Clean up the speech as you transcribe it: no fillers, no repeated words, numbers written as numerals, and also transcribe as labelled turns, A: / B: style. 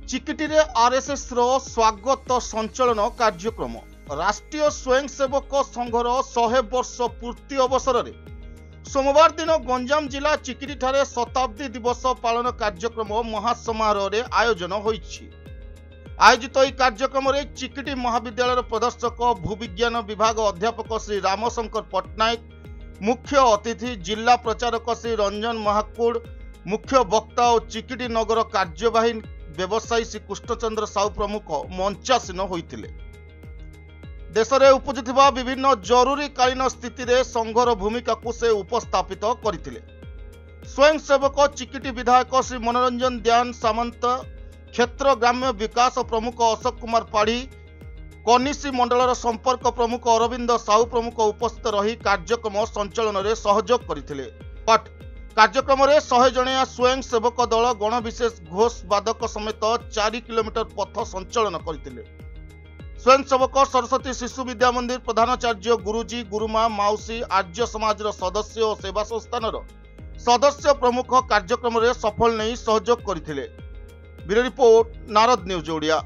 A: Chikiti RSS रो स्वागत संचलन कार्यक्रम राष्ट्रीय स्वयंसेवक संघर 100 वर्ष पूर्ति अवसर में सोमवार दिन गंजाम जिला चिकिटी ठारे शताब्दी दिवस पालन कार्यक्रम महासमारोह रे आयोजन होईछि। आयोजित यह कार्यक्रम में चिकिटी महाविद्यालय प्रदर्शक भूविज्ञान विभाग अध्यापक श्री रामशंकर पट्टनायक, मुख्य अतिथि जिला प्रचारक श्री रंजन महाकुड़, मुख्य वक्ता और चिकिटी नगर कार्यवाही व्यवसायी श्री कृष्णचंद्र साहू प्रमुख मंचासीन होइतिले। देश में उपजुथिबा विभिन्न जरूरीकालीन स्थिति रे संघर भूमिका को से उपस्थापित करथिले। स्वयंसेवक चिकिटी विधायक श्री मनोरंजन दयान सामंत, क्षेत्र ग्राम्य विकास प्रमुख अशोक कुमार पाढ़ी, कनिसी मंडलर संपर्क प्रमुख अरविंद साहू प्रमुख उपस्थित रही कार्यक्रम संचालन में सहयोग करथिले। कार्यक्रम में 100 जणिया स्वयंसेवक दल गणविशेष घोष वादक समेत 4 किलोमीटर पथ संचालन करथिले। स्वयंसेवक सरस्वती शिशु विद्या मंदिर प्रधानाचार्य गुरुजी गुरुमा माउसी आर्य समाज सदस्य और सेवा संस्थान सदस्य प्रमुख कार्यक्रम में सफल नहीं सहयोग करथिले। Bureau report Narad news Odia.